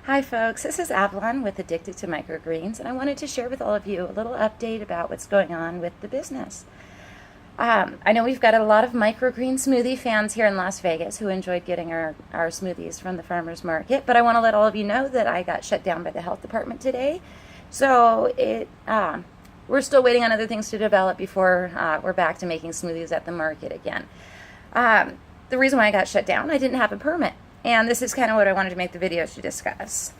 Hi folks, this is Avalon with Addicted to Microgreens, and I wanted to share with all of you a little update about what's going on with the business. I know we've got a lot of microgreen smoothie fans here in Las Vegas who enjoyed getting our smoothies from the farmer's market, but I want to let all of you know that I got shut down by the health department today. So we're still waiting on other things to develop before we're back to making smoothies at the market again. The reason why I got shut down, I didn't have a permit. And this is kind of what I wanted to make the video to discuss.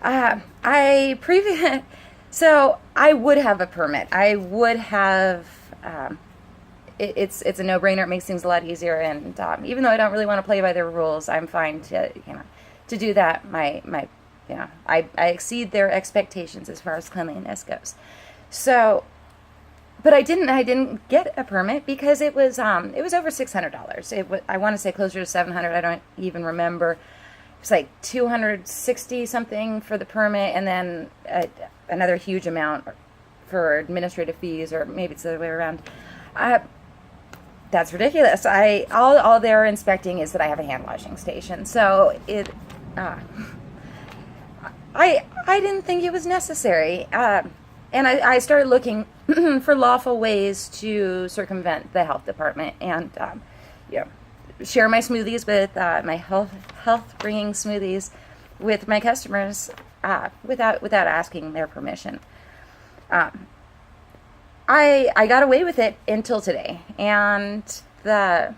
So I would have a permit. I would have, it's a no-brainer. It makes things a lot easier. And even though I don't really want to play by their rules, I'm fine to do that. I exceed their expectations as far as cleanliness goes. So, but I didn't get a permit because it was over $600. I want to say closer to $700. I don't even remember. It was like $260 something for the permit, and then another huge amount for administrative fees, or maybe it's the other way around. That's ridiculous. All they're inspecting is that I have a hand washing station. So I didn't think it was necessary. And I started looking for lawful ways to circumvent the health department and, share my smoothies with my health-bringing smoothies with my customers without asking their permission. I got away with it until today, and the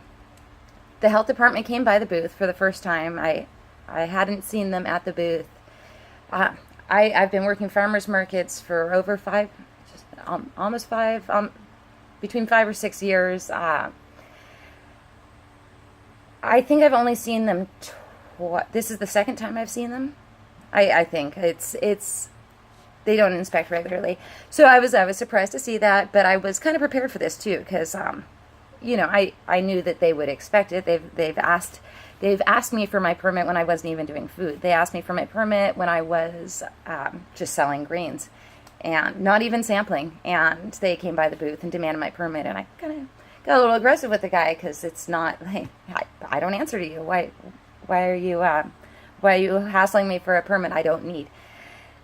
health department came by the booth for the first time. I hadn't seen them at the booth. I've been working farmers markets for over almost five, between 5 or 6 years. I think I've only seen them this is the second time I've seen them. I think it's they don't inspect regularly. So I was surprised to see that, but I was kind of prepared for this too, because I knew that they would expect it. They've asked me for my permit when I wasn't even doing food. They asked me for my permit when I was just selling greens and not even sampling. And they came by the booth and demanded my permit. And I kind of got a little aggressive with the guy, because it's not, hey, I don't answer to you. Why are you hassling me for a permit I don't need?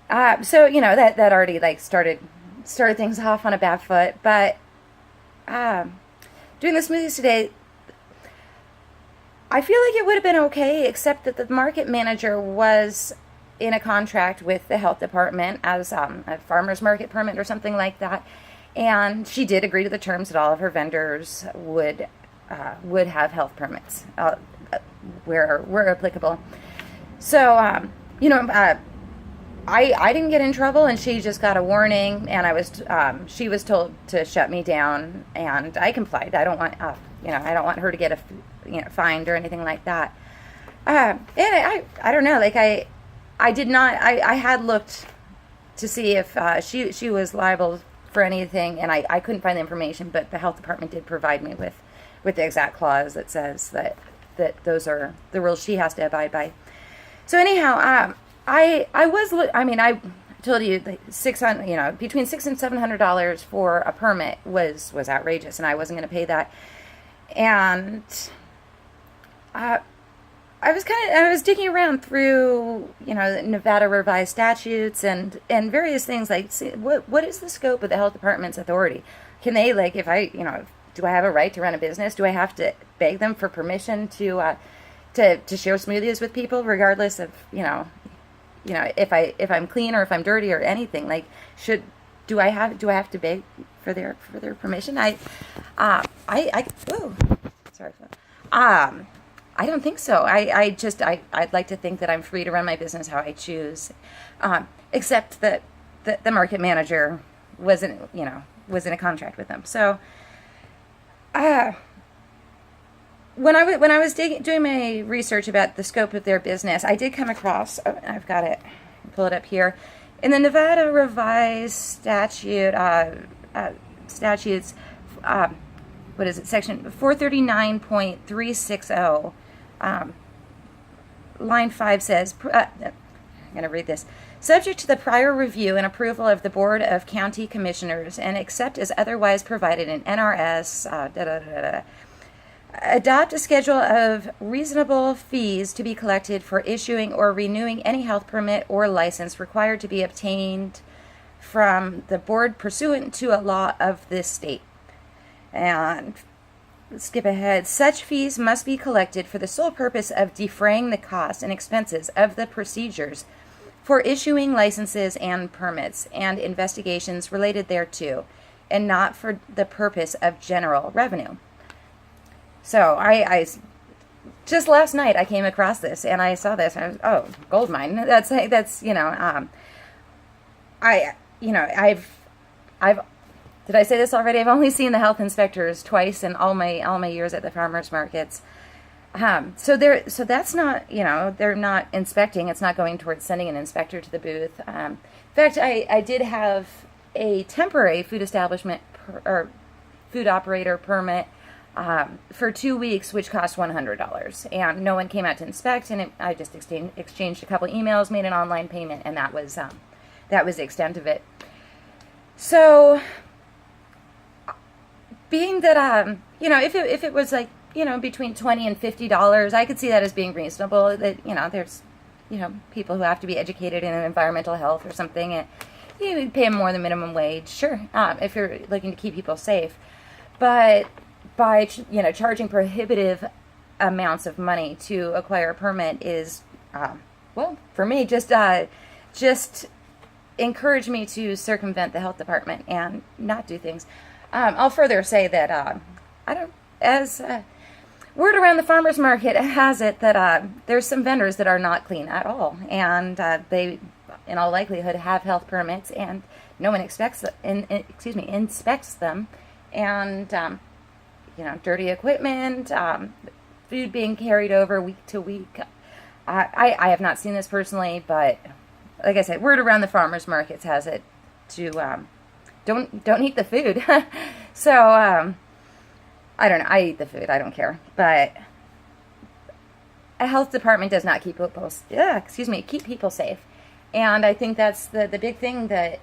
So that already started things off on a bad foot. But doing the smoothies today, I feel like it would have been okay, except that the market manager was in a contract with the health department as a farmer's market permit or something like that, and she did agree to the terms that all of her vendors would have health permits where applicable. So I didn't get in trouble, and she just got a warning, and she was told to shut me down, and I complied. I don't want I don't want her to get fined or anything like that. And I don't know, I did not, I had looked to see if she was liable for anything, and I couldn't find the information, but the health department did provide me with the exact clause that says that those are the rules she has to abide by. So anyhow, I told you between $600 and $700 for a permit was outrageous, and I wasn't going to pay that. And I was digging around through Nevada revised statutes and various things, see, what is the scope of the health department's authority? Can they, if I do I have a right to run a business? Do I have to beg them for permission to share smoothies with people, regardless of if I'm clean or if I'm dirty or anything? Do I have to beg for their permission? I don't think so. I'd like to think that I'm free to run my business how I choose, except that the market manager was in a contract with them. So when I was doing my research about the scope of their business, I did come across, I've got it, pull it up here, in the Nevada revised statute, statutes, what is it, section 439.360, line 5 says, I'm going to read this. Subject to the prior review and approval of the Board of County Commissioners, and except as otherwise provided in NRS Adopt a schedule of reasonable fees to be collected for issuing or renewing any health permit or license required to be obtained from the board pursuant to a law of this state. And skip ahead. Such fees must be collected for the sole purpose of defraying the costs and expenses of the procedures for issuing licenses and permits and investigations related thereto, and not for the purpose of general revenue. So I just last night I came across this and I saw this and I was, oh, gold mine. That's I've did I say this already? I've only seen the health inspectors twice in all my years at the farmers markets. So that's not, they're not inspecting. It's not going towards sending an inspector to the booth. In fact, I did have a temporary food establishment or food operator permit for 2 weeks, which cost $100, and no one came out to inspect. And I just exchanged a couple emails, made an online payment, and that was the extent of it. So, being that if it was like between $20 and $50, I could see that as being reasonable. That there's people who have to be educated in environmental health or something, and you pay them more than minimum wage, sure, if you're looking to keep people safe. But by charging prohibitive amounts of money to acquire a permit is, for me, just encourage me to circumvent the health department and not do things. I'll further say that word around the farmers market has it that there's some vendors that are not clean at all, and they, in all likelihood, have health permits, and no one inspects them, and dirty equipment, food being carried over week to week. I have not seen this personally, but like I said, word around the farmers markets has it to don't eat the food. So I don't know. I eat the food. I don't care. But a health department does not keep people safe, and I think that's the big thing that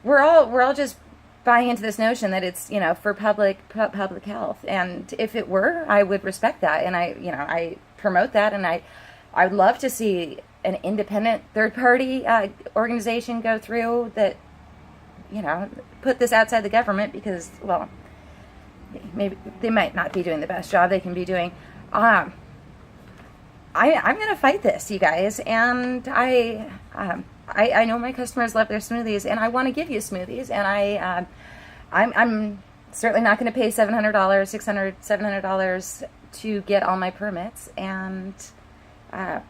we're all just buying into this notion that it's for public health. And if it were, I would respect that, and I promote that, and I'd love to see an independent third-party organization go through that, put this outside the government, because, well, maybe they might not be doing the best job they can be doing. I'm going to fight this, you guys, and I know my customers love their smoothies, and I want to give you smoothies, and I'm certainly not going to pay $700, $600, $700 to get all my permits, and I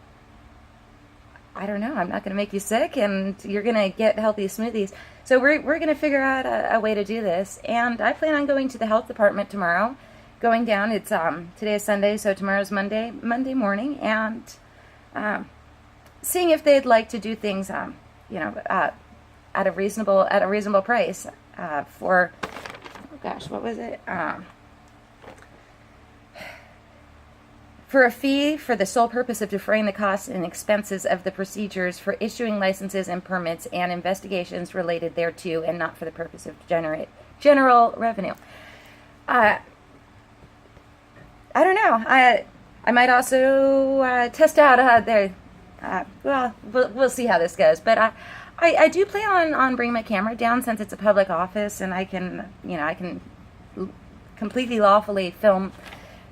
don't know. I'm not going to make you sick, and you're going to get healthy smoothies. So we're going to figure out a way to do this, and I plan on going to the health department tomorrow. Going down. It's today is Sunday, so tomorrow's Monday morning, and seeing if they'd like to do things, at a reasonable price for. Oh gosh, what was it? For a fee for the sole purpose of defraying the costs and expenses of the procedures for issuing licenses and permits and investigations related thereto, and not for the purpose of general revenue. I don't know. I might also test out we'll see how this goes. But I do plan on bringing my camera down, since it's a public office, and I can completely lawfully film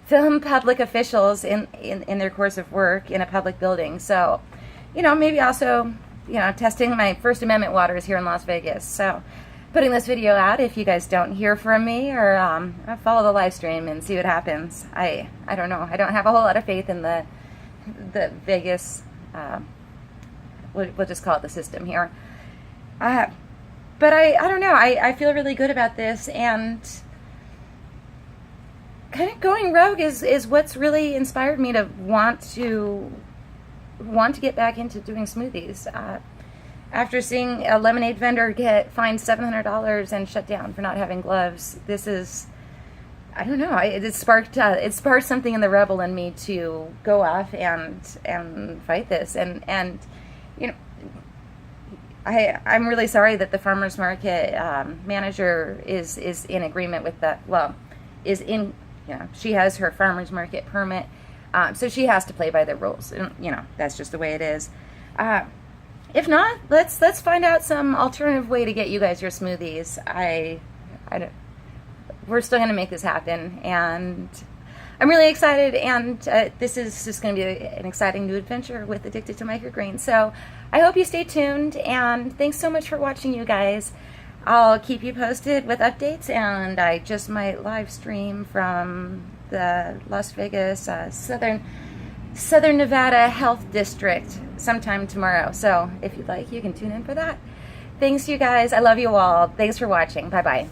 public officials in their course of work in a public building. So, maybe also, testing my First Amendment waters here in Las Vegas. So, putting this video out, if you guys don't hear from me, or follow the live stream and see what happens. I don't know. I don't have a whole lot of faith in the Vegas, we'll just call it the system here. But I don't know. I feel really good about this, and kind of going rogue is what's really inspired me to want to get back into doing smoothies. After seeing a lemonade vendor get fined $700 and shut down for not having gloves, this is, I don't know, it sparked something in the rebel in me to go off and fight this. And I'm really sorry that the farmers market manager is in agreement with that. Well, is in, she has her farmer's market permit, so she has to play by the rules. And, that's just the way it is. If not, let's find out some alternative way to get you guys your smoothies. We're still going to make this happen, and I'm really excited, and this is just going to be an exciting new adventure with Addicted to Microgreens. So I hope you stay tuned, and thanks so much for watching, you guys. I'll keep you posted with updates, and I just might live stream from the Las Vegas Southern Nevada Health District sometime tomorrow. So if you'd like, you can tune in for that. Thanks, you guys. I love you all. Thanks for watching. Bye-bye.